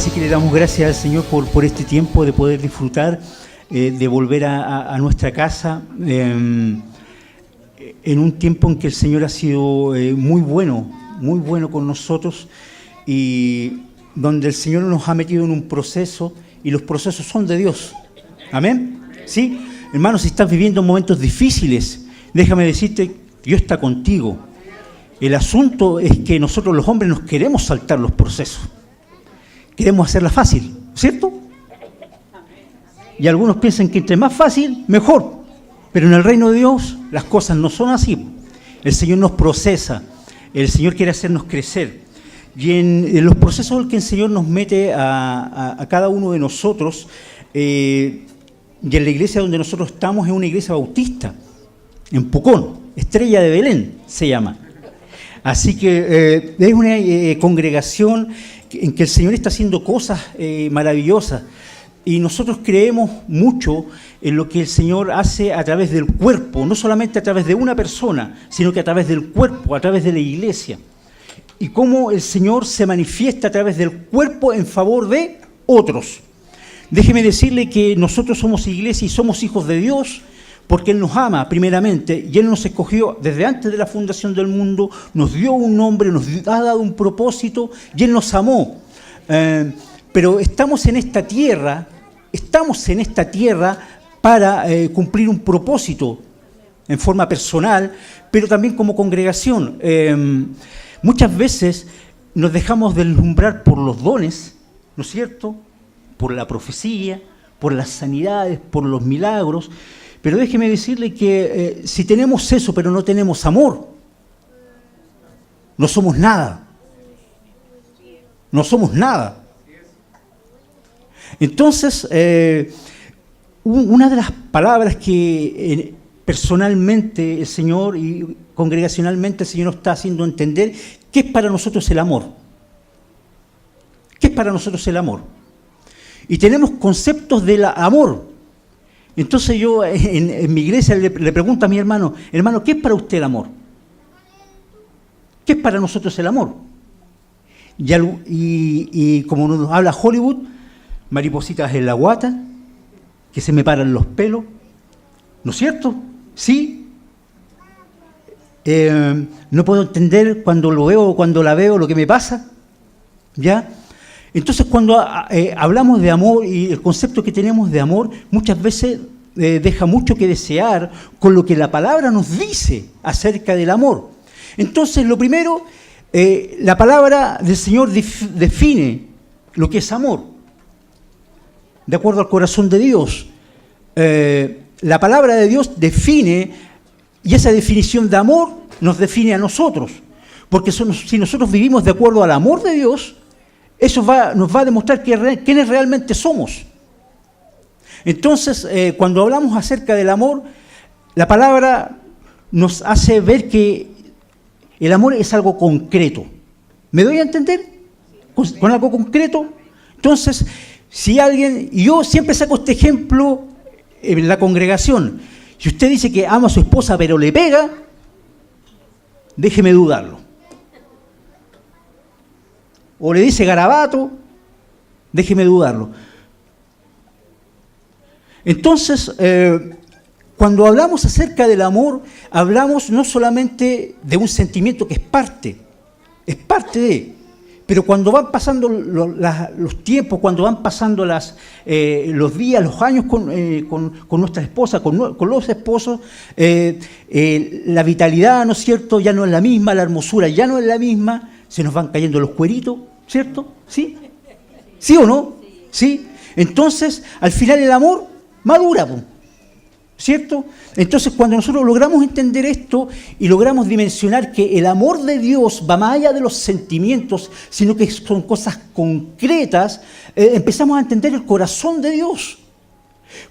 Así que le damos gracias al Señor por este tiempo de poder disfrutar, de volver a nuestra casa, en un tiempo en que el Señor ha sido muy bueno con nosotros, y donde el Señor nos ha metido en un proceso, y los procesos son de Dios. ¿Amén? ¿Sí? Hermanos, si estás viviendo momentos difíciles, déjame decirte, Dios está contigo. El asunto es que nosotros los hombres nos queremos saltar los procesos. Queremos hacerla fácil, ¿cierto? Y algunos piensan que entre más fácil, mejor. Pero en el reino de Dios las cosas no son así. El Señor nos procesa, el Señor quiere hacernos crecer. Y en los procesos en que el Señor nos mete a cada uno de nosotros, y en la iglesia donde nosotros estamos es una iglesia bautista, en Pucón, Estrella de Belén se llama. Así que es una congregación en que el Señor está haciendo cosas maravillosas, y nosotros creemos mucho en lo que el Señor hace a través del cuerpo, no solamente a través de una persona, sino que a través del cuerpo, a través de la iglesia, y cómo el Señor se manifiesta a través del cuerpo en favor de otros. Déjeme decirle que nosotros somos iglesia y somos hijos de Dios, porque Él nos ama primeramente, y Él nos escogió desde antes de la fundación del mundo, nos dio un nombre, nos ha dado un propósito, y Él nos amó. Pero estamos en esta tierra para cumplir un propósito en forma personal, pero también como congregación. Muchas veces nos dejamos deslumbrar por los dones, ¿no es cierto?, por la profecía, por las sanidades, por los milagros. Pero déjeme decirle que si tenemos eso, pero no tenemos amor, no somos nada. No somos nada. Entonces, una de las palabras que personalmente el Señor y congregacionalmente el Señor nos está haciendo entender, ¿qué es para nosotros el amor? ¿Qué es para nosotros el amor? Y tenemos conceptos del amor. Entonces yo en mi iglesia le pregunto a mi hermano, ¿qué es para usted el amor? ¿Qué es para nosotros el amor? Y como nos habla Hollywood, maripositas en la guata, que se me paran los pelos, ¿no es cierto? Sí. No puedo entender cuando lo veo o cuando la veo lo que me pasa, ¿ya? Entonces, cuando hablamos de amor y el concepto que tenemos de amor, muchas veces deja mucho que desear con lo que la palabra nos dice acerca del amor. Entonces, lo primero, la palabra del Señor define lo que es amor, de acuerdo al corazón de Dios. La palabra de Dios define, y esa definición de amor nos define a nosotros, porque si nosotros vivimos de acuerdo al amor de Dios, eso nos va a demostrar quiénes realmente somos. Entonces, cuando hablamos acerca del amor, la palabra nos hace ver que el amor es algo concreto. ¿Me doy a entender? ¿Con algo concreto? Entonces, si alguien, y yo siempre saco este ejemplo en la congregación, si usted dice que ama a su esposa pero le pega, déjeme dudarlo. O le dice garabato, déjeme dudarlo. Entonces, cuando hablamos acerca del amor, hablamos no solamente de un sentimiento que es parte de, pero cuando van pasando los tiempos, cuando van pasando los días, los años con nuestra esposa, con los esposos, la vitalidad, ¿no es cierto?, ya no es la misma, la hermosura ya no es la misma, se nos van cayendo los cueritos, ¿cierto? ¿Sí? ¿Sí o no? ¿Sí? Entonces, al final el amor madura, ¿cierto? Entonces, cuando nosotros logramos entender esto y logramos dimensionar que el amor de Dios va más allá de los sentimientos, sino que son cosas concretas, empezamos a entender el corazón de Dios.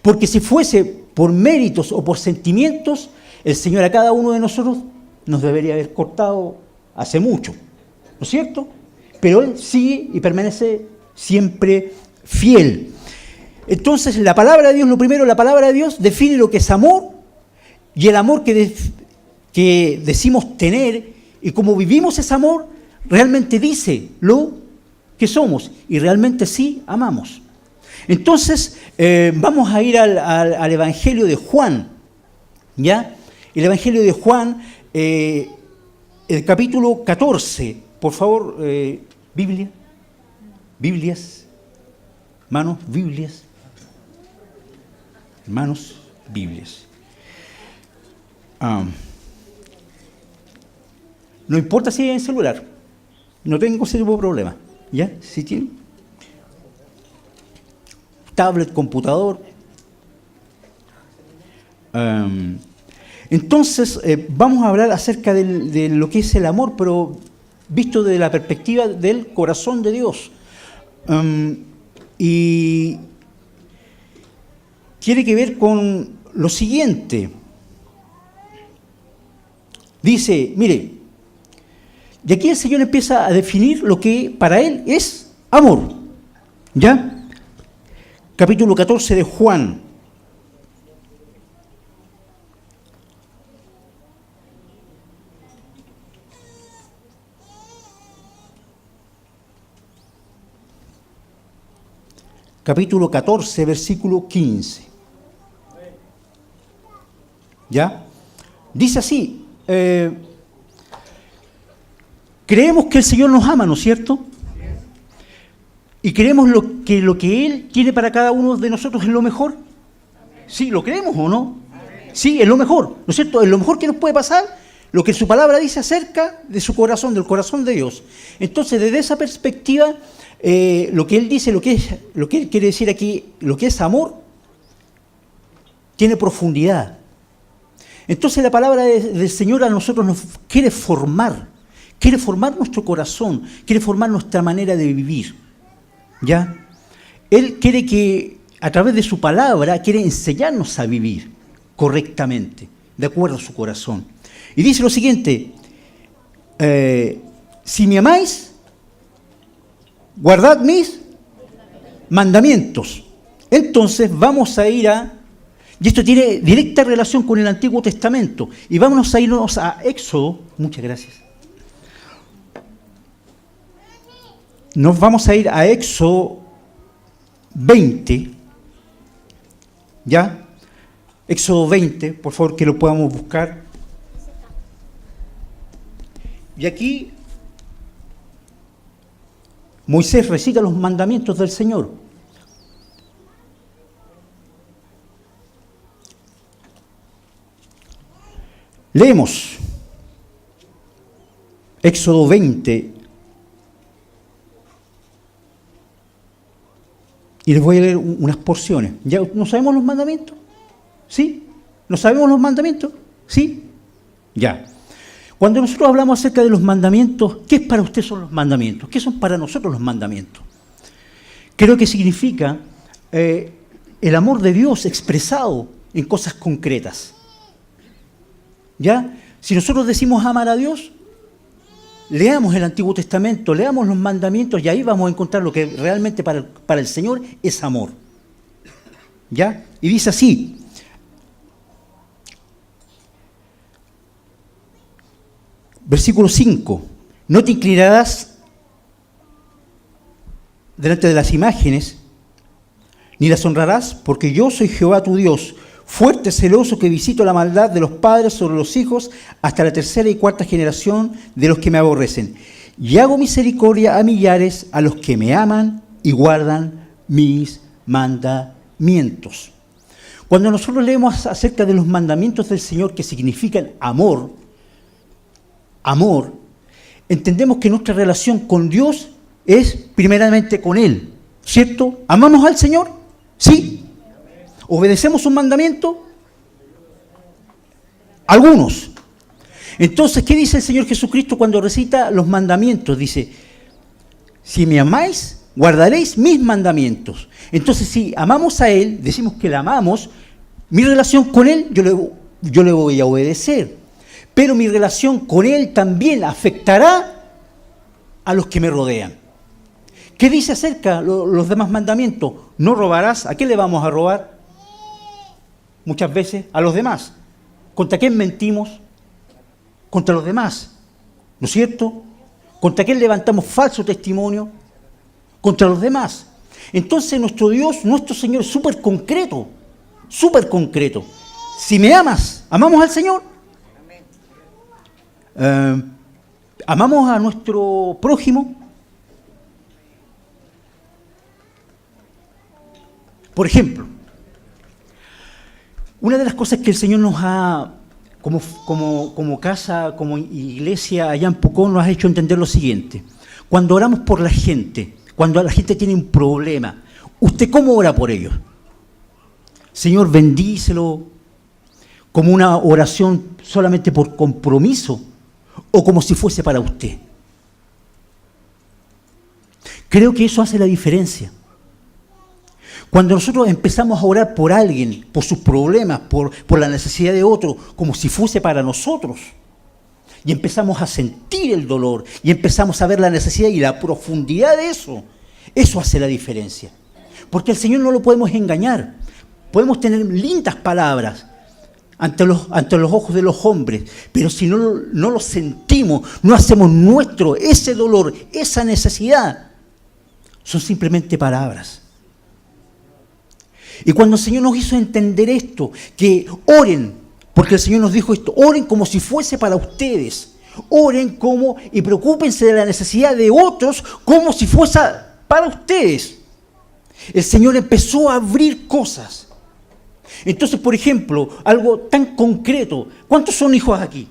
Porque si fuese por méritos o por sentimientos, el Señor a cada uno de nosotros nos debería haber cortado hace mucho, ¿no es cierto? Pero Él sigue y permanece siempre fiel. Entonces, la palabra de Dios, lo primero, la palabra de Dios define lo que es amor, y el amor que decimos tener y cómo vivimos ese amor, realmente dice lo que somos, y realmente sí amamos. Entonces, vamos a ir al Evangelio de Juan, ¿ya? El Evangelio de Juan, el capítulo 14, por favor, Biblias, hermanos, Biblias, hermanos, Biblias. No importa si hay en celular, no tengo ese tipo de problema, ¿ya? Si tienen tablet, computador. Entonces, vamos a hablar acerca de lo que es el amor, pero visto desde la perspectiva del corazón de Dios. Y tiene que ver con lo siguiente. Dice, mire, y aquí el Señor empieza a definir lo que para Él es amor. ¿Ya? Capítulo 14 de Juan. Capítulo 14, versículo 15. ¿Ya? Dice así, creemos que el Señor nos ama, ¿no es cierto? Y creemos lo que Él tiene para cada uno de nosotros es lo mejor. Sí, ¿lo creemos o no? Sí, es lo mejor, ¿no es cierto? Es lo mejor que nos puede pasar, lo que su palabra dice acerca de su corazón, del corazón de Dios. Entonces, desde esa perspectiva, lo que Él dice, lo que Él quiere decir aquí, lo que es amor, tiene profundidad. Entonces, la palabra del Señor a nosotros nos quiere formar nuestro corazón, quiere formar nuestra manera de vivir. ¿Ya? Él quiere que, a través de su palabra, quiere enseñarnos a vivir correctamente, de acuerdo a su corazón. Y dice lo siguiente, si me amáis, guardad mis mandamientos. Entonces vamos a ir y esto tiene directa relación con el Antiguo Testamento, y vámonos a irnos a Éxodo, muchas gracias. Nos vamos a ir a Éxodo 20, ¿ya? Éxodo 20, por favor que lo podamos buscar. Y aquí Moisés recita los mandamientos del Señor. Leemos Éxodo 20. Y les voy a leer unas porciones. ¿Ya no sabemos los mandamientos? ¿Sí? ¿No sabemos los mandamientos? ¿Sí? Ya. Cuando nosotros hablamos acerca de los mandamientos, ¿qué es para usted son los mandamientos? ¿Qué son para nosotros los mandamientos? Creo que significa el amor de Dios expresado en cosas concretas. ¿Ya? Si nosotros decimos amar a Dios, leamos el Antiguo Testamento, leamos los mandamientos y ahí vamos a encontrar lo que realmente para el Señor es amor. ¿Ya? Y dice así, versículo 5, no te inclinarás delante de las imágenes, ni las honrarás, porque yo soy Jehová tu Dios, fuerte, celoso, que visito la maldad de los padres sobre los hijos hasta la tercera y cuarta generación de los que me aborrecen. Y hago misericordia a millares, a los que me aman y guardan mis mandamientos. Cuando nosotros leemos acerca de los mandamientos del Señor que significan amor, entendemos que nuestra relación con Dios es primeramente con Él, ¿cierto? ¿Amamos al Señor? ¿Sí? ¿Obedecemos sus mandamientos? Algunos. Entonces, ¿qué dice el Señor Jesucristo cuando recita los mandamientos? Dice, si me amáis, guardaréis mis mandamientos. Entonces, si amamos a Él, decimos que le amamos, mi relación con Él, yo le voy a obedecer. Pero mi relación con Él también afectará a los que me rodean. ¿Qué dice acerca los demás mandamientos? No robarás. ¿A quién le vamos a robar? Muchas veces a los demás. ¿Contra quién mentimos? Contra los demás. ¿No es cierto? ¿Contra quién levantamos falso testimonio? contra los demás. Entonces nuestro Dios, nuestro Señor es súper concreto, súper concreto. Si me amas, amamos al Señor. Amamos a nuestro prójimo. Por ejemplo, una de las cosas que el Señor nos ha, como casa, como iglesia allá en Pucón, nos ha hecho entender lo siguiente. Cuando oramos por la gente, cuando la gente tiene un problema, ¿usted cómo ora por ellos? Señor, bendícelo, como una oración solamente por compromiso o como si fuese para usted. Creo que eso hace la diferencia. Cuando nosotros empezamos a orar por alguien, por sus problemas, por la necesidad de otro, como si fuese para nosotros, y empezamos a sentir el dolor, y empezamos a ver la necesidad y la profundidad de eso, eso hace la diferencia. Porque al Señor no lo podemos engañar. Podemos tener lindas palabras ante los ojos de los hombres, pero si no lo sentimos, no hacemos nuestro ese dolor, esa necesidad, son simplemente palabras. Y cuando el Señor nos hizo entender esto, que oren, porque el Señor nos dijo esto, oren como si fuese para ustedes, oren y preocúpense de la necesidad de otros como si fuese para ustedes. El Señor empezó a abrir cosas. Entonces, por ejemplo, algo tan concreto, ¿cuántos son hijos aquí?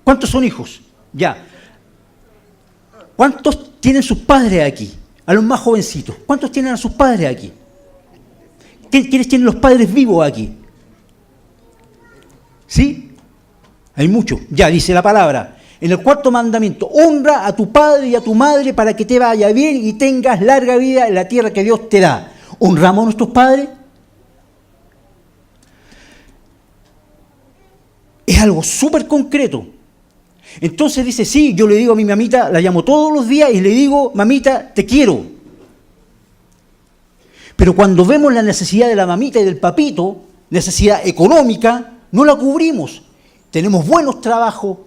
¿Cuántos son hijos? Ya. ¿Cuántos tienen sus padres aquí? A los más jovencitos. ¿Cuántos tienen a sus padres aquí? ¿Quiénes tienen los padres vivos aquí? ¿Sí? Hay muchos. Ya, dice la palabra. En el 4º mandamiento, honra a tu padre y a tu madre para que te vaya bien y tengas larga vida en la tierra que Dios te da. ¿Honramos a nuestros padres? Es algo súper concreto. Entonces dice, sí, yo le digo a mi mamita, la llamo todos los días y le digo, mamita, te quiero. Pero cuando vemos la necesidad de la mamita y del papito, necesidad económica, no la cubrimos. Tenemos buenos trabajos,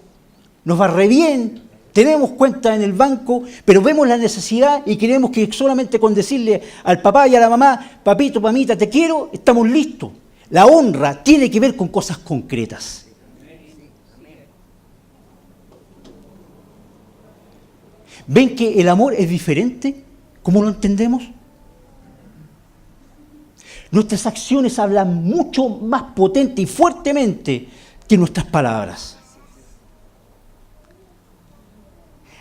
nos va re bien, tenemos cuenta en el banco, pero vemos la necesidad y creemos que solamente con decirle al papá y a la mamá, papito, mamita, te quiero, estamos listos. La honra tiene que ver con cosas concretas. ¿Ven que el amor es diferente? ¿Cómo lo entendemos? Nuestras acciones hablan mucho más potente y fuertemente que nuestras palabras.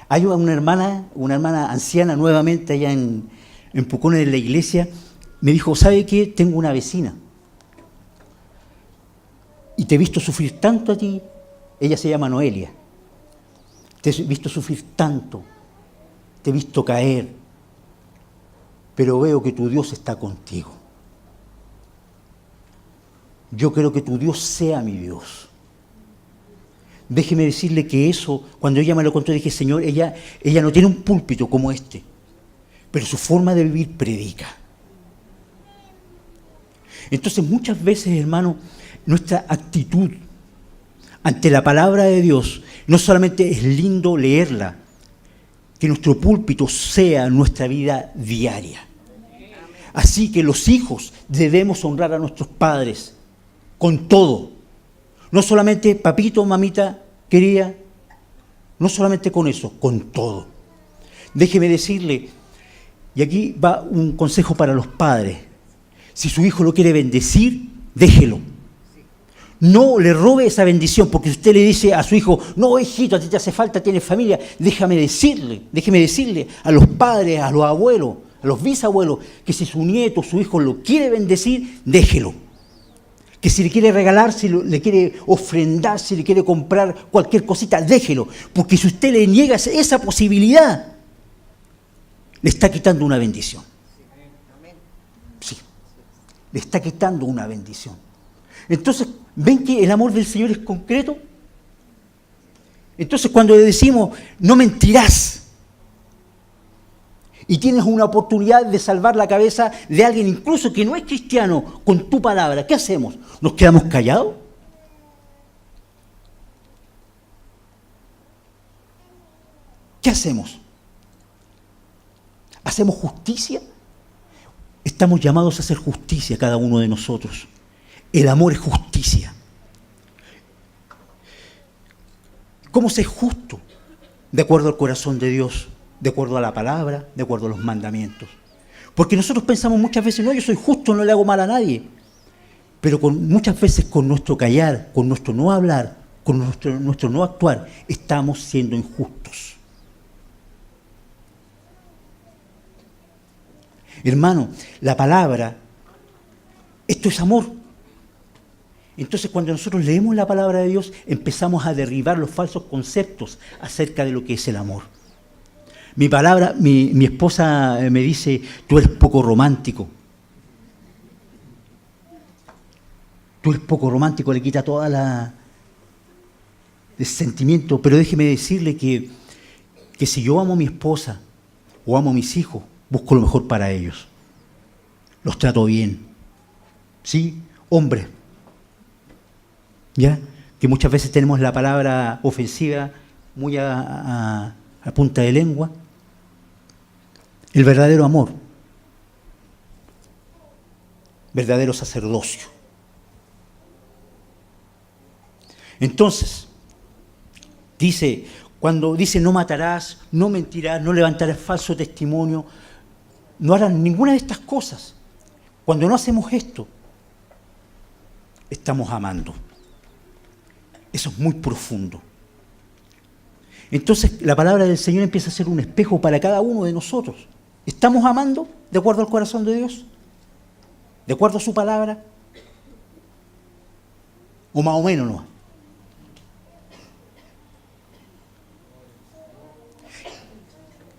Hay una hermana anciana nuevamente allá en Pucón, en la iglesia, me dijo, ¿sabe qué? Tengo una vecina. Y te he visto sufrir tanto a ti. Ella se llama Noelia. Te he visto sufrir tanto. Te he visto caer. Pero veo que tu Dios está contigo. Yo quiero que tu Dios sea mi Dios. Déjeme decirle que eso, cuando ella me lo contó, dije, Señor, ella no tiene un púlpito como este, pero su forma de vivir predica. Entonces, muchas veces, hermano, nuestra actitud ante la palabra de Dios, no solamente es lindo leerla, que nuestro púlpito sea nuestra vida diaria. Así que los hijos debemos honrar a nuestros padres con todo. No solamente papito, mamita, querida, no solamente con eso, con todo. Déjeme decirle, y aquí va un consejo para los padres. Si su hijo lo quiere bendecir, déjelo. No le robe esa bendición, porque si usted le dice a su hijo, no, hijito, a ti te hace falta, tienes familia, déjeme decirle a los padres, a los abuelos, a los bisabuelos, que si su nieto, su hijo lo quiere bendecir, déjelo. Que si le quiere regalar, si le quiere ofrendar, si le quiere comprar cualquier cosita, déjelo. Porque si usted le niega esa posibilidad, le está quitando una bendición. Sí, le está quitando una bendición. Entonces, ¿ven que el amor del Señor es concreto? Entonces, cuando le decimos, no mentirás, y tienes una oportunidad de salvar la cabeza de alguien, incluso que no es cristiano, con tu palabra, ¿qué hacemos? ¿Nos quedamos callados? ¿Qué hacemos? ¿Hacemos justicia? Estamos llamados a hacer justicia cada uno de nosotros. El amor es justicia. ¿Cómo ser justo? De acuerdo al corazón de Dios, de acuerdo a la palabra, de acuerdo a los mandamientos. Porque nosotros pensamos muchas veces, no, yo soy justo, no le hago mal a nadie. Pero muchas veces con nuestro callar, con nuestro no hablar, con nuestro no actuar, estamos siendo injustos. Hermano, la palabra, esto es amor. Entonces, cuando nosotros leemos la palabra de Dios, empezamos a derribar los falsos conceptos acerca de lo que es el amor. Mi esposa me dice, tú eres poco romántico. Tú eres poco romántico, le quita toda el sentimiento. Pero déjeme decirle que si yo amo a mi esposa o amo a mis hijos, busco lo mejor para ellos. Los trato bien. ¿Sí? Hombres. ¿Ya? Que muchas veces tenemos la palabra ofensiva muy a punta de lengua. El verdadero amor, verdadero sacerdocio. Entonces, cuando dice no matarás, no mentirás, no levantarás falso testimonio, no harán ninguna de estas cosas. Cuando no hacemos esto, estamos amando. Eso es muy profundo. Entonces la palabra del Señor empieza a ser un espejo para cada uno de nosotros. ¿Estamos amando de acuerdo al corazón de Dios? ¿De acuerdo a su palabra? ¿O más o menos no?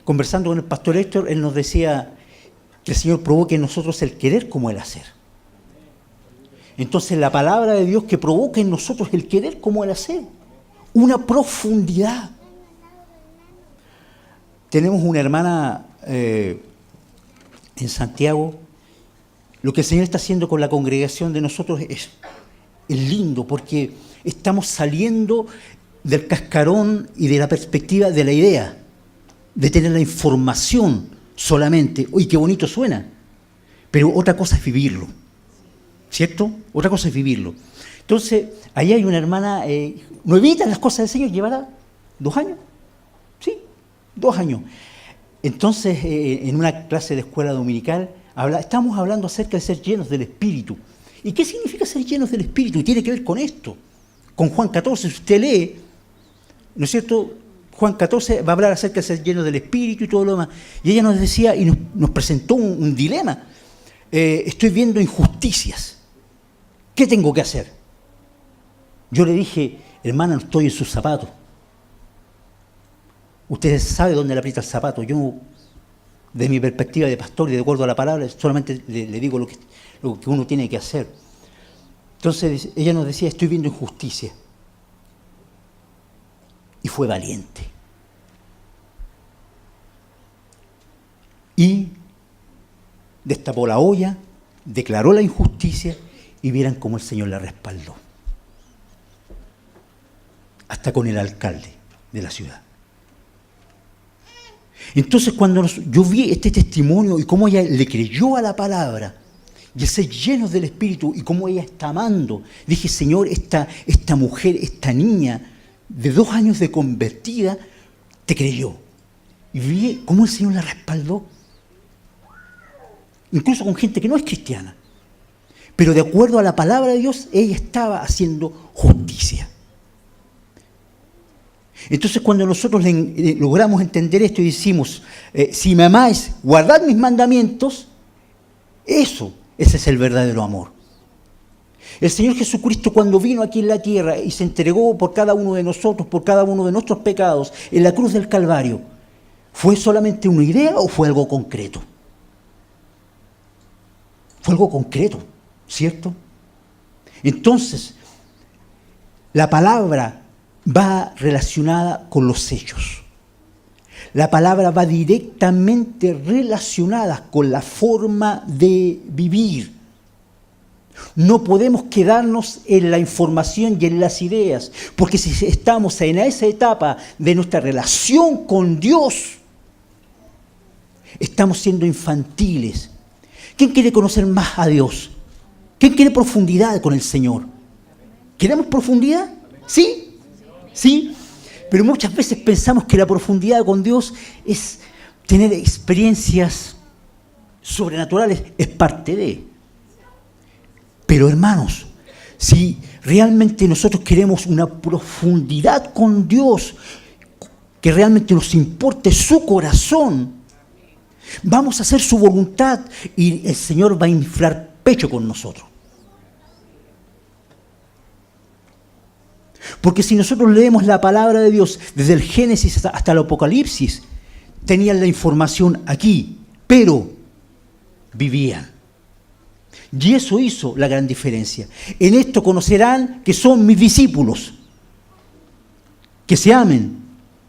Conversando con el pastor Héctor, él nos decía que el Señor provoque en nosotros el querer como el hacer. Entonces la palabra de Dios que provoca en nosotros el querer como el hacer, una profundidad. Tenemos una hermana en Santiago. Lo que el Señor está haciendo con la congregación de nosotros es lindo, porque estamos saliendo del cascarón y de la perspectiva de la idea, de tener la información solamente. ¡Uy, qué bonito suena! Pero otra cosa es vivirlo. ¿Cierto? Otra cosa es vivirlo. Entonces, ahí hay una hermana nuevita en las cosas del Señor, llevará 2 años. Sí, 2 años. Entonces, en una clase de escuela dominical, estamos hablando acerca de ser llenos del Espíritu. ¿Y qué significa ser llenos del Espíritu? Tiene que ver con esto. Con Juan 14, si usted lee, ¿no es cierto? Juan 14 va a hablar acerca de ser llenos del Espíritu y todo lo demás. Y ella nos decía y nos presentó un dilema. Estoy viendo injusticias. ¿Qué tengo que hacer? Yo le dije, hermana, no estoy en sus zapatos. Usted sabe dónde le aprieta el zapato. Yo, de mi perspectiva de pastor y de acuerdo a la palabra, solamente le digo lo que uno tiene que hacer. Entonces ella nos decía, estoy viendo injusticia. Y fue valiente. Y destapó la olla, declaró la injusticia y vieran cómo el Señor la respaldó. Hasta con el alcalde de la ciudad. Entonces cuando yo vi este testimonio y cómo ella le creyó a la palabra y el ser llenos del Espíritu y cómo ella está amando, dije, Señor, esta mujer, esta niña de 2 años de convertida, te creyó. Y vi cómo el Señor la respaldó. Incluso con gente que no es cristiana. Pero de acuerdo a la palabra de Dios, ella estaba haciendo justicia. Entonces cuando nosotros logramos entender esto y decimos, si me amáis, guardad mis mandamientos, ese es el verdadero amor. El Señor Jesucristo, cuando vino aquí en la tierra y se entregó por cada uno de nosotros, por cada uno de nuestros pecados, en la cruz del Calvario, ¿fue solamente una idea o fue algo concreto? Fue algo concreto, ¿cierto? Entonces, la palabra va relacionada con los hechos. La palabra va directamente relacionada con la forma de vivir. No podemos quedarnos en la información y en las ideas, porque si estamos en esa etapa de nuestra relación con Dios, Estamos siendo infantiles. ¿Quién quiere conocer más a Dios? ¿Quién quiere profundidad con el Señor? ¿Queremos profundidad? ¿Sí? ¿Sí? Pero muchas veces pensamos que la profundidad con Dios es tener experiencias sobrenaturales, es parte de. Pero hermanos, si realmente nosotros queremos una profundidad con Dios, que realmente nos importe su corazón, vamos a hacer su voluntad y el Señor va a inflar pecho con nosotros. Porque si nosotros leemos la palabra de Dios desde el Génesis hasta el Apocalipsis, tenían la información aquí, pero vivían. Y eso hizo la gran diferencia. En esto conocerán que son mis discípulos, que se amen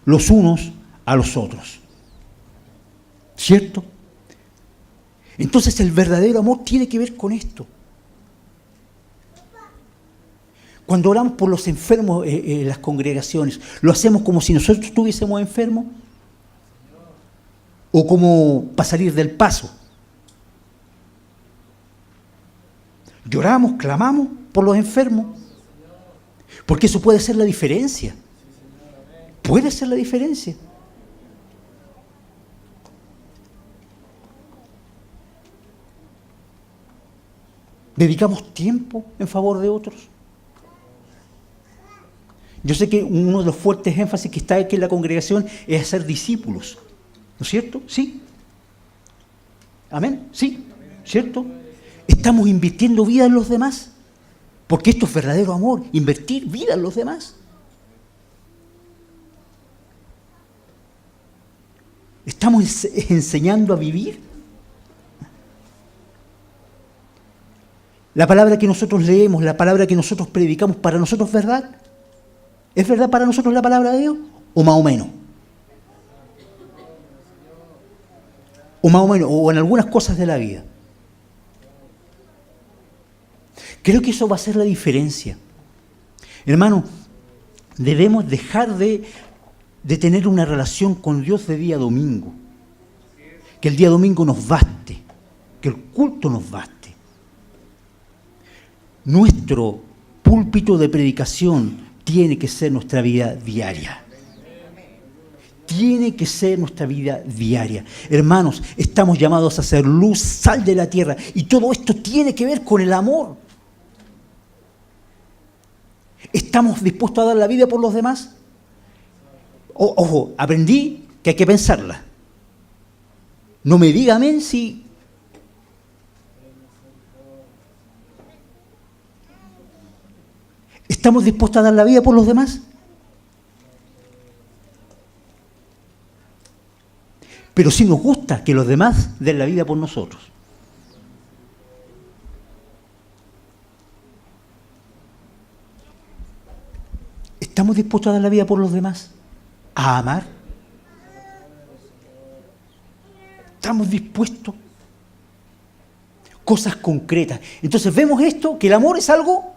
los unos a los otros. ¿Cierto? Entonces el verdadero amor tiene que ver con esto. Cuando oramos por los enfermos en las congregaciones, ¿lo hacemos como si nosotros estuviésemos enfermos? ¿O como para salir del paso? Lloramos, clamamos por los enfermos, porque eso puede ser la diferencia. Puede ser la diferencia. ¿Dedicamos tiempo en favor de otros? Yo sé que uno de los fuertes énfasis que está aquí en la congregación es hacer discípulos. ¿No es cierto? ¿Sí? ¿Amén? ¿Sí? ¿Cierto? ¿Estamos invirtiendo vida en los demás? Porque esto es verdadero amor, invertir vida en los demás. ¿Estamos enseñando a vivir? La palabra que nosotros leemos, la palabra que nosotros predicamos, ¿para nosotros es verdad? ¿Es verdad para nosotros la palabra de Dios? ¿O más o menos? O más o menos, o en algunas cosas de la vida. Creo que eso va a ser la diferencia. Hermano, debemos dejar de tener una relación con Dios de día domingo. Que el día domingo nos baste, que el culto nos baste. Nuestro púlpito de predicación tiene que ser nuestra vida diaria. Tiene que ser nuestra vida diaria. Hermanos, estamos llamados a ser luz, sal de la tierra. Y todo esto tiene que ver con el amor. ¿Estamos dispuestos a dar la vida por los demás? Ojo, aprendí que hay que pensarla. No me diga amén si... ¿Estamos dispuestos a dar la vida por los demás? Pero sí nos gusta que los demás den la vida por nosotros. ¿Estamos dispuestos a dar la vida por los demás? ¿A amar? ¿Estamos dispuestos? Cosas concretas. Entonces vemos esto, que el amor es algo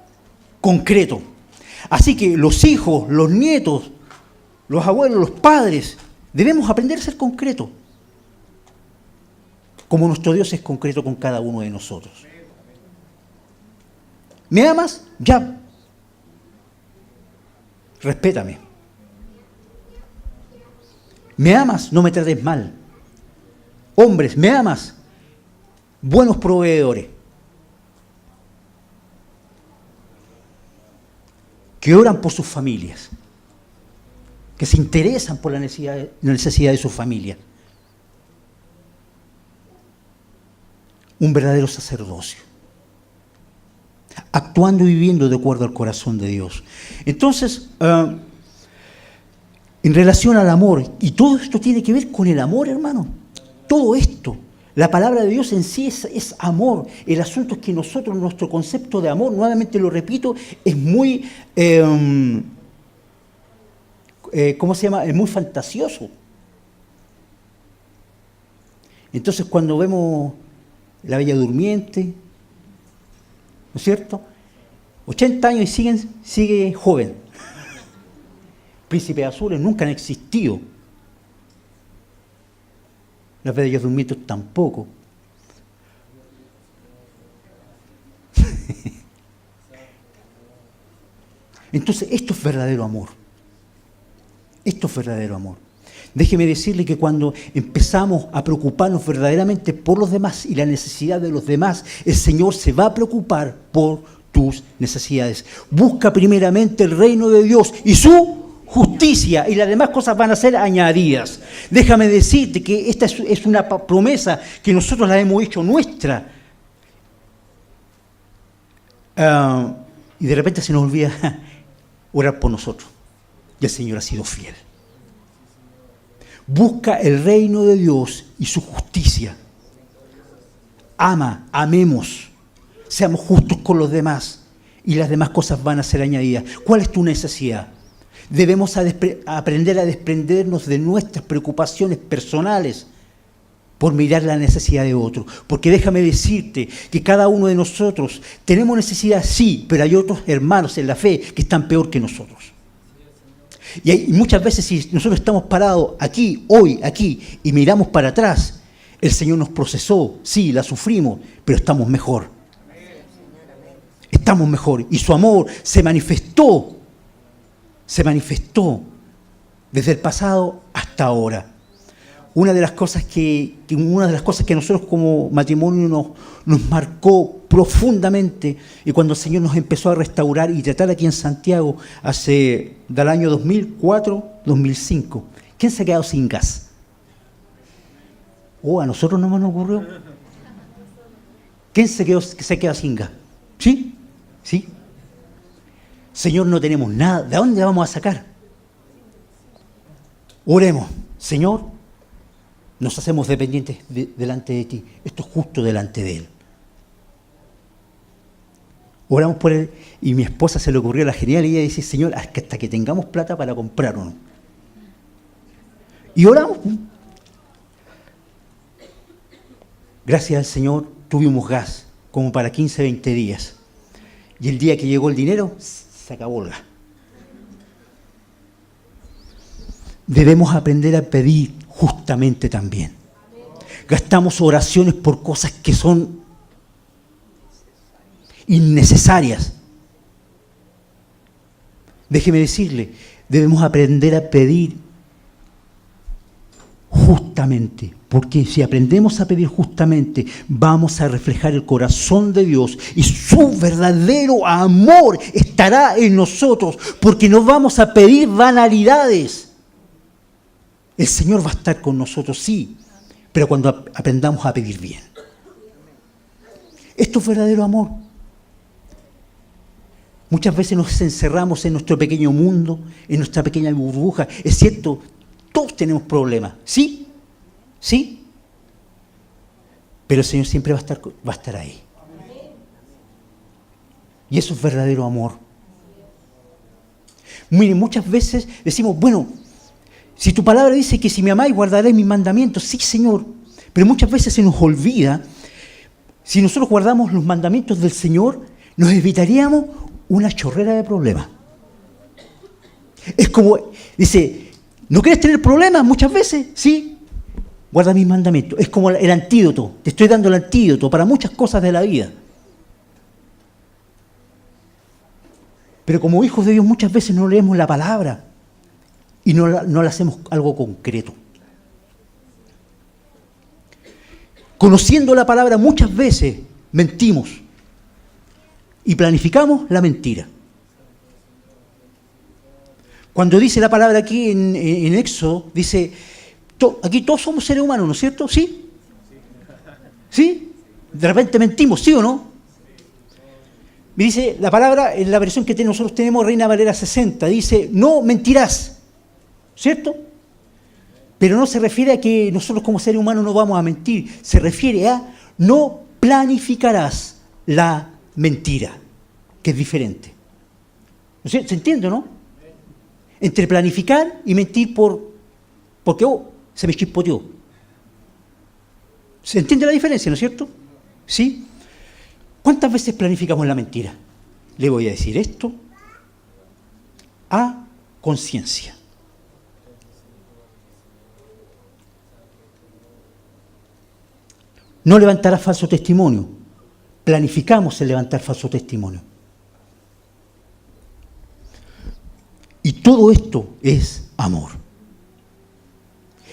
concreto. Así que los hijos, los nietos, los abuelos, los padres, debemos aprender a ser concretos. Como nuestro Dios es concreto con cada uno de nosotros. ¿Me amas? Ya. Respétame. ¿Me amas? No me trates mal. Hombres, ¿me amas? Buenos proveedores. Que oran por sus familias. Que se interesan por la necesidad de su familia. Un verdadero sacerdocio. Actuando y viviendo de acuerdo al corazón de Dios. Entonces, en relación al amor, y todo esto tiene que ver con el amor, hermano. Todo esto, la palabra de Dios en sí es amor. El asunto es que nosotros, nuestro concepto de amor, nuevamente lo repito, es muy, ¿cómo se llama? Es muy fantasioso. Entonces, cuando vemos La Bella Durmiente, ¿no es cierto? 80 años y sigue joven. Príncipes azules nunca han existido. Las bellas durmientes tampoco. Entonces, esto es verdadero amor. Esto es verdadero amor. Déjeme decirle que cuando empezamos a preocuparnos verdaderamente por los demás y la necesidad de los demás, el Señor se va a preocupar por tus necesidades. Busca primeramente el reino de Dios y su justicia, y las demás cosas van a ser añadidas. Déjame decirte que esta es una promesa que nosotros la hemos hecho nuestra. Y de repente se nos olvida orar por nosotros. Y el Señor ha sido fiel. Busca el reino de Dios y su justicia. Amemos, seamos justos con los demás y las demás cosas van a ser añadidas. ¿Cuál es tu necesidad? Debemos aprender a desprendernos de nuestras preocupaciones personales por mirar la necesidad de otro. Porque déjame decirte que cada uno de nosotros tenemos necesidad, sí, pero hay otros hermanos en la fe que están peor que nosotros. Y muchas veces si nosotros estamos parados aquí, hoy, aquí, y miramos para atrás, el Señor nos procesó, sí, la sufrimos, pero estamos mejor. Estamos mejor. Y su amor se manifestó desde el pasado hasta ahora. Una de las cosas que nosotros como matrimonio nos marcó profundamente, y cuando el Señor nos empezó a restaurar y tratar aquí en Santiago del año 2004, 2005. ¿Quién se ha quedado sin gas? A nosotros no nos ocurrió. ¿Quién se ha quedado sin gas? ¿Sí? ¿Sí? Señor, no tenemos nada. ¿De dónde vamos a sacar? Oremos. Señor, nos hacemos dependientes delante de ti. Esto es justo delante de Él. Oramos por Él y mi esposa se le ocurrió la genial idea de decir, Señor, hasta que tengamos plata para comprar uno. Y oramos. Gracias al Señor tuvimos gas como para 15, 20 días. Y el día que llegó el dinero, se acabó el gas. Debemos aprender a pedir justamente también. Gastamos oraciones por cosas que son innecesarias. Déjeme decirle, debemos aprender a pedir justamente, porque si aprendemos a pedir justamente, vamos a reflejar el corazón de Dios y su verdadero amor estará en nosotros, porque no vamos a pedir banalidades. El Señor va a estar con nosotros, sí, pero cuando aprendamos a pedir bien. Esto es verdadero amor. Muchas veces nos encerramos en nuestro pequeño mundo, en nuestra pequeña burbuja. Es cierto, todos tenemos problemas, ¿sí? ¿Sí? Pero el Señor siempre va a estar ahí. Y eso es verdadero amor. Miren, muchas veces decimos, bueno, si tu palabra dice que si me amáis guardaréis mis mandamientos, sí, Señor. Pero muchas veces se nos olvida, si nosotros guardamos los mandamientos del Señor, nos evitaríamos una chorrera de problemas. Es como, dice, ¿no quieres tener problemas muchas veces? Sí, guarda mis mandamientos. Es como el antídoto, te estoy dando el antídoto para muchas cosas de la vida. Pero como hijos de Dios muchas veces no leemos la palabra y no le hacemos algo concreto. Conociendo la palabra muchas veces mentimos y planificamos la mentira. Cuando dice la palabra aquí en Éxodo, dice, aquí todos somos seres humanos, ¿no es cierto? ¿Sí? ¿Sí? De repente mentimos, ¿sí o no? Me dice la palabra, en la versión que nosotros tenemos, Reina Valera 60, dice, no mentirás, ¿cierto? Pero no se refiere a que nosotros como seres humanos no vamos a mentir, se refiere a no planificarás la mentira, que es diferente. ¿No sé? ¿Se entiende, no? Entre planificar y mentir porque se me chispoteó. ¿Se entiende la diferencia, no es cierto? ¿Sí? ¿Cuántas veces planificamos la mentira? Le voy a decir esto a conciencia. no levantará falso testimonio. Planificamos el levantar falso testimonio. Y todo esto es amor.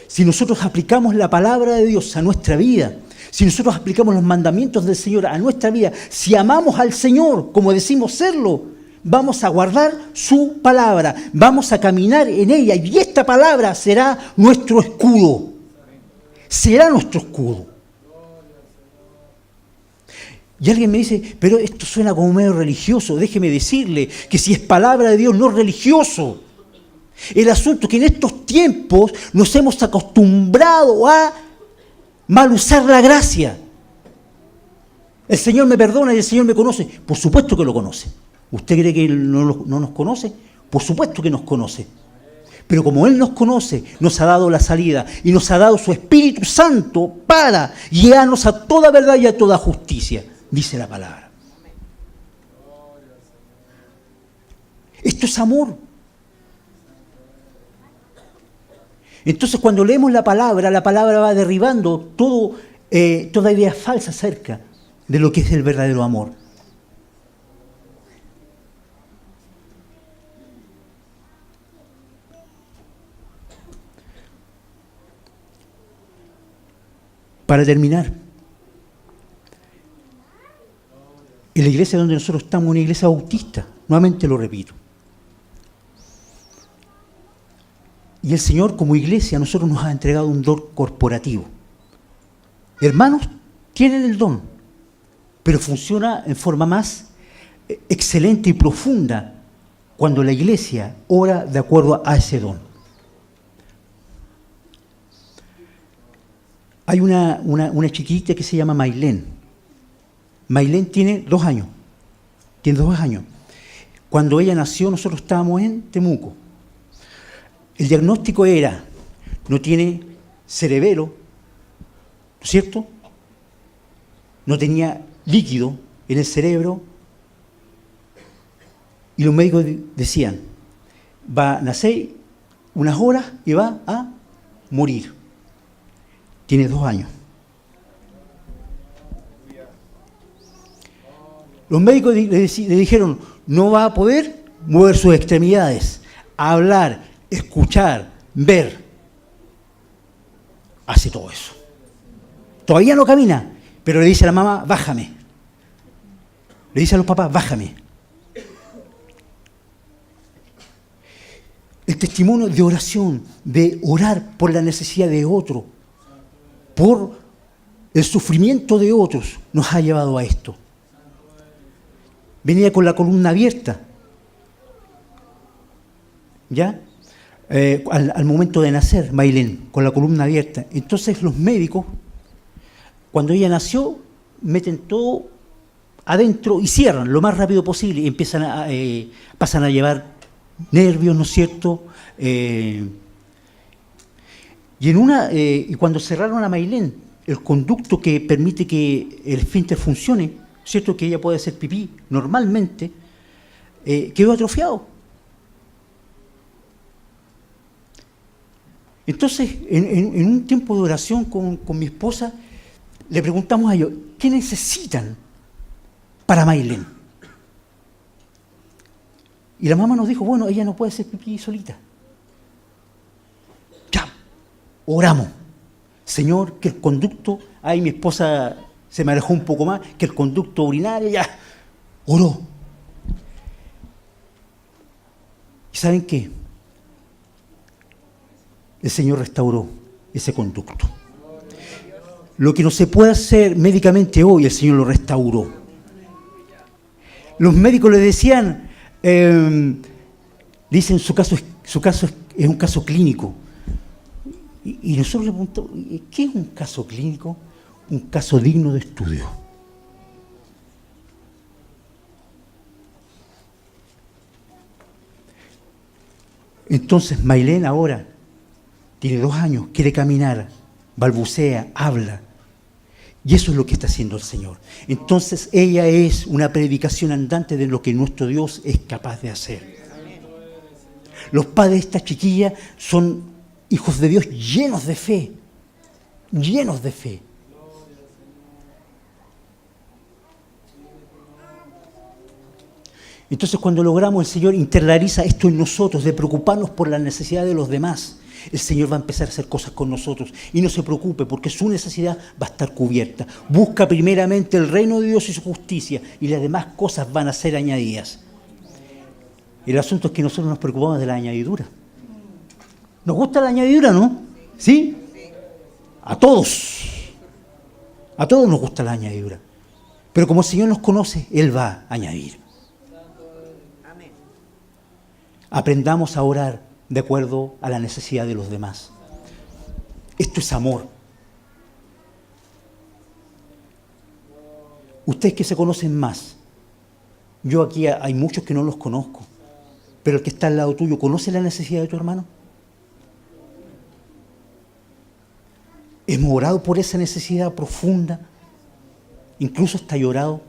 Si nosotros aplicamos la palabra de Dios a nuestra vida, si nosotros aplicamos los mandamientos del Señor a nuestra vida, si amamos al Señor como decimos serlo, vamos a guardar su palabra, vamos a caminar en ella y esta palabra será nuestro escudo. Será nuestro escudo. Y alguien me dice, pero esto suena como medio religioso. Déjeme decirle que si es palabra de Dios, no es religioso. El asunto es que en estos tiempos nos hemos acostumbrado a mal usar la gracia. El Señor me perdona y el Señor me conoce. Por supuesto que lo conoce. ¿Usted cree que Él no nos conoce? Por supuesto que nos conoce. Pero como Él nos conoce, nos ha dado la salida y nos ha dado su Espíritu Santo para guiarnos a toda verdad y a toda justicia, dice la palabra. Esto es amor. Entonces, cuando leemos la palabra va derribando toda idea falsa acerca de lo que es el verdadero amor. Para terminar, en la iglesia donde nosotros estamos, una iglesia bautista, nuevamente lo repito. Y el Señor, como iglesia, a nosotros nos ha entregado un don corporativo. Hermanos, tienen el don, pero funciona en forma más excelente y profunda cuando la iglesia ora de acuerdo a ese don. Hay una chiquita que se llama Mailén. Mailén tiene 2 años. Tiene 2 años. Cuando ella nació, nosotros estábamos en Temuco. El diagnóstico era, no tiene cerebelo, ¿no es cierto? No tenía líquido en el cerebro. Y los médicos decían, va a nacer unas horas y va a morir. Tiene 2 años. Los médicos le dijeron, no va a poder mover sus extremidades, hablar, escuchar, ver. Hace todo eso. Todavía no camina, pero le dice a la mamá, bájame. Le dice a los papás, bájame. El testimonio de oración, de orar por la necesidad de otro, por el sufrimiento de otros, nos ha llevado a esto. Venía con la columna abierta, ¿ya? Al momento de nacer, Mailén, con la columna abierta. Entonces los médicos, cuando ella nació, meten todo adentro y cierran lo más rápido posible y pasan a llevar nervios, ¿no es cierto? Y cuando cerraron a Mailén, el conducto que permite que el esfínter funcione, ¿cierto? Que ella puede hacer pipí normalmente, quedó atrofiado. Entonces, en un tiempo de oración con mi esposa, le preguntamos a ellos, ¿qué necesitan para Mailén? Y la mamá nos dijo, bueno, ella no puede hacer pipí solita. Ya, oramos. Señor, que el conducto, ahí mi esposa se me alejó un poco más, que el conducto urinario ya, oró. ¿Y saben qué? El Señor restauró ese conducto. Lo que no se puede hacer médicamente hoy, el Señor lo restauró. Los médicos le decían, dicen su caso es un caso clínico. Y nosotros le preguntamos, ¿qué es un caso clínico? Un caso digno de estudio. Entonces Mailén ahora tiene 2 años, quiere caminar, balbucea, habla. Y eso es lo que está haciendo el Señor. Entonces ella es una predicación andante de lo que nuestro Dios es capaz de hacer. Los padres de esta chiquilla son hijos de Dios llenos de fe. Llenos de fe. Entonces cuando logramos, el Señor internaliza esto en nosotros, de preocuparnos por la necesidad de los demás, el Señor va a empezar a hacer cosas con nosotros. Y no se preocupe, porque su necesidad va a estar cubierta. Busca primeramente el reino de Dios y su justicia, y las demás cosas van a ser añadidas. El asunto es que nosotros nos preocupamos de la añadidura. ¿Nos gusta la añadidura, no? ¿Sí? A todos. A todos nos gusta la añadidura. Pero como el Señor nos conoce, Él va a añadir. Aprendamos a orar de acuerdo a la necesidad de los demás. Esto es amor. Ustedes que se conocen más, yo aquí hay muchos que no los conozco, pero el que está al lado tuyo, ¿conoce la necesidad de tu hermano? ¿Hemos orado por esa necesidad profunda? Incluso hasta llorado.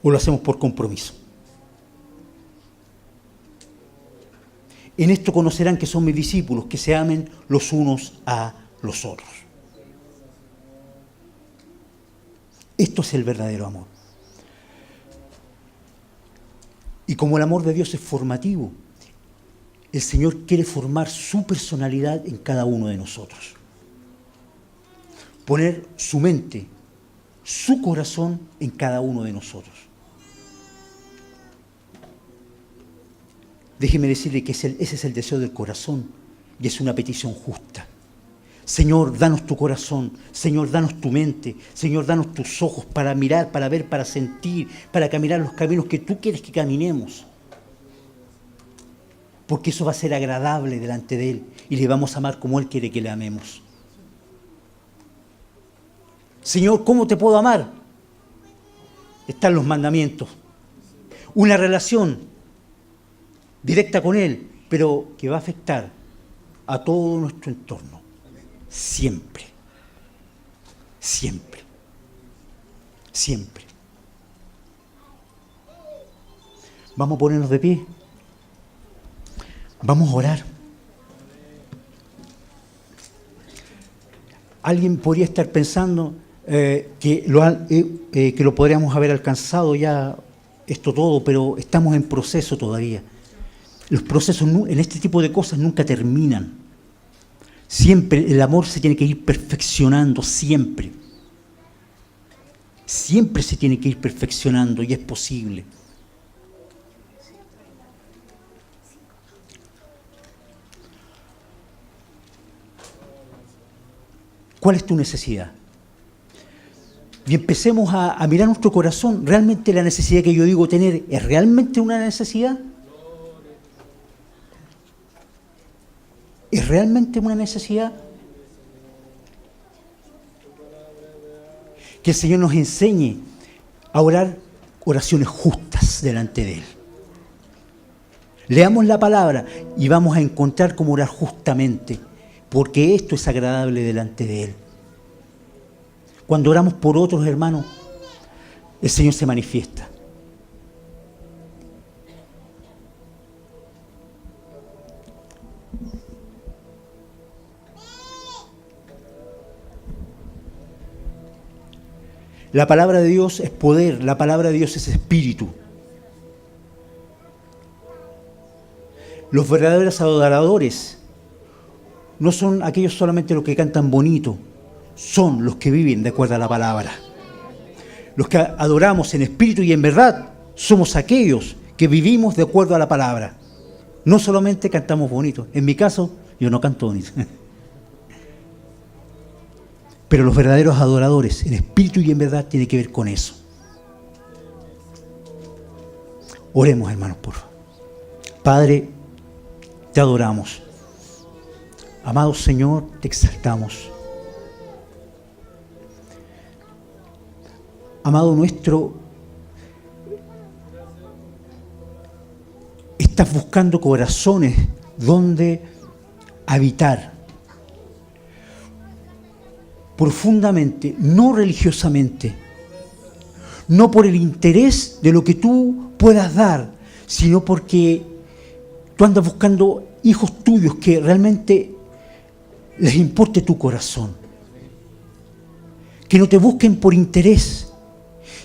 ¿O lo hacemos por compromiso? En esto conocerán que son mis discípulos, que se amen los unos a los otros. Esto es el verdadero amor. Y como el amor de Dios es formativo, el Señor quiere formar su personalidad en cada uno de nosotros. Poner su mente, su corazón en cada uno de nosotros. Déjeme decirle que ese es el deseo del corazón y es una petición justa. Señor, danos tu corazón. Señor, danos tu mente. Señor, danos tus ojos para mirar, para ver, para sentir, para caminar los caminos que tú quieres que caminemos. Porque eso va a ser agradable delante de Él y le vamos a amar como Él quiere que le amemos. Señor, ¿cómo te puedo amar? Están los mandamientos. Una relación directa con Él, pero que va a afectar a todo nuestro entorno. Siempre. Siempre. Siempre. Vamos a ponernos de pie. Vamos a orar. Alguien podría estar pensando que lo podríamos haber alcanzado ya esto todo, pero estamos en proceso todavía. Los procesos en este tipo de cosas nunca terminan. Siempre el amor se tiene que ir perfeccionando, siempre. Siempre se tiene que ir perfeccionando y es posible. ¿Cuál es tu necesidad? Y empecemos a mirar nuestro corazón. ¿Realmente la necesidad que yo digo tener es realmente una necesidad? ¿Es realmente una necesidad? Que el Señor nos enseñe a orar oraciones justas delante de Él. Leamos la palabra y vamos a encontrar cómo orar justamente, porque esto es agradable delante de Él. Cuando oramos por otros hermanos, el Señor se manifiesta. La palabra de Dios es poder, la palabra de Dios es espíritu. Los verdaderos adoradores no son aquellos solamente los que cantan bonito, son los que viven de acuerdo a la palabra. Los que adoramos en espíritu y en verdad somos aquellos que vivimos de acuerdo a la palabra. No solamente cantamos bonito. En mi caso, yo no canto bonito. Pero los verdaderos adoradores, en espíritu y en verdad, tiene que ver con eso. Oremos, hermanos, por favor. Padre, te adoramos. Amado Señor, te exaltamos. Amado nuestro, estás buscando corazones donde habitar. Profundamente, no religiosamente, no por el interés de lo que tú puedas dar, sino porque tú andas buscando hijos tuyos que realmente les importe tu corazón, que no te busquen por interés,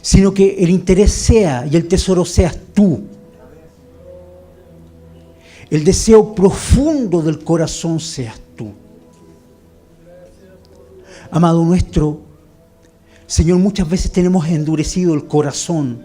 sino que el interés sea y el tesoro seas tú. El deseo profundo del corazón seas tú. Amado nuestro, Señor, muchas veces tenemos endurecido el corazón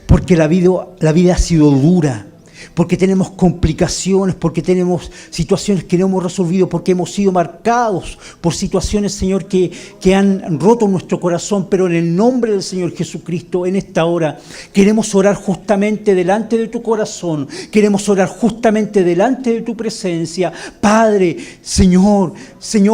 porque la vida ha sido dura, porque tenemos complicaciones, porque tenemos situaciones que no hemos resolvido, porque hemos sido marcados por situaciones, Señor, que han roto nuestro corazón. Pero en el nombre del Señor Jesucristo, en esta hora, queremos orar justamente delante de tu corazón, queremos orar justamente delante de tu presencia. Padre, Señor,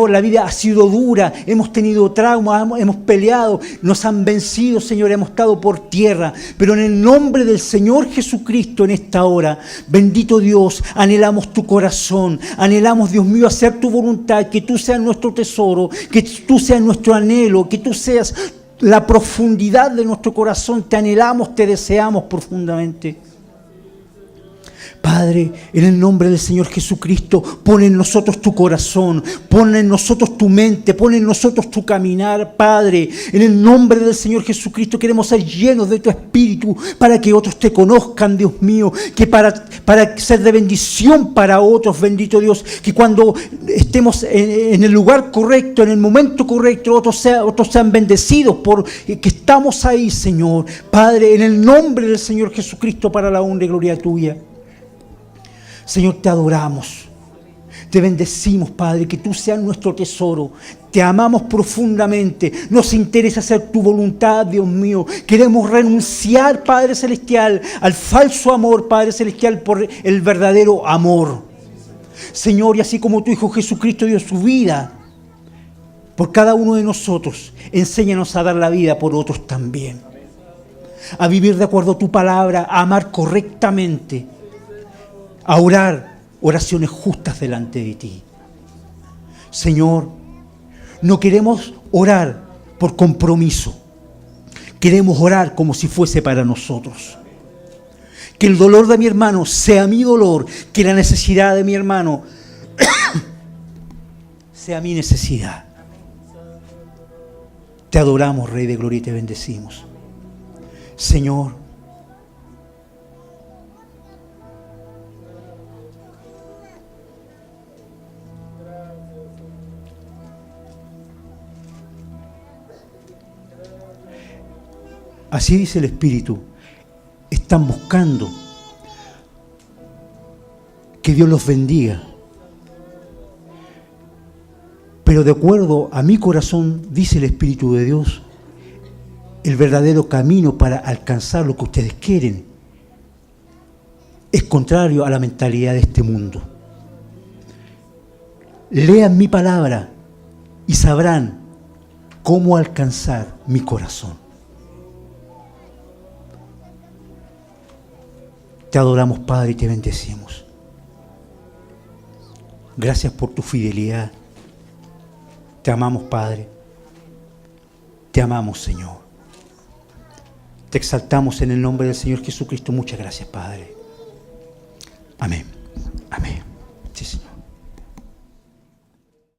la vida ha sido dura, hemos tenido traumas, hemos peleado, nos han vencido, Señor, hemos estado por tierra, pero en el nombre del Señor Jesucristo, en esta hora, bendito Dios, anhelamos tu corazón, anhelamos, Dios mío, hacer tu voluntad, que tú seas nuestro tesoro, que tú seas nuestro anhelo, que tú seas la profundidad de nuestro corazón. Te anhelamos, te deseamos profundamente. Padre, en el nombre del Señor Jesucristo, pon en nosotros tu corazón, pon en nosotros tu mente, pon en nosotros tu caminar, Padre. En el nombre del Señor Jesucristo queremos ser llenos de tu Espíritu para que otros te conozcan, Dios mío, que para ser de bendición para otros, bendito Dios, que cuando estemos en el lugar correcto, en el momento correcto, otros sean bendecidos por que estamos ahí, Señor. Padre, en el nombre del Señor Jesucristo, para la honra y gloria tuya. Señor, te adoramos, te bendecimos, Padre, que tú seas nuestro tesoro. Te amamos profundamente, nos interesa hacer tu voluntad, Dios mío. Queremos renunciar, Padre Celestial, al falso amor, Padre Celestial, por el verdadero amor. Señor, y así como tu Hijo Jesucristo dio su vida por cada uno de nosotros, enséñanos a dar la vida por otros también. A vivir de acuerdo a tu palabra, a amar correctamente, a orar oraciones justas delante de ti. Señor, no queremos orar por compromiso, queremos orar como si fuese para nosotros. Que el dolor de mi hermano sea mi dolor, que la necesidad de mi hermano sea mi necesidad. Te adoramos, Rey de Gloria, y te bendecimos. Señor, así dice el Espíritu, están buscando que Dios los bendiga. Pero de acuerdo a mi corazón, dice el Espíritu de Dios, el verdadero camino para alcanzar lo que ustedes quieren es contrario a la mentalidad de este mundo. Lean mi palabra y sabrán cómo alcanzar mi corazón. Te adoramos, Padre, y te bendecimos. Gracias por tu fidelidad. Te amamos, Padre. Te amamos, Señor. Te exaltamos en el nombre del Señor Jesucristo. Muchas gracias, Padre. Amén. Amén. Sí, Señor.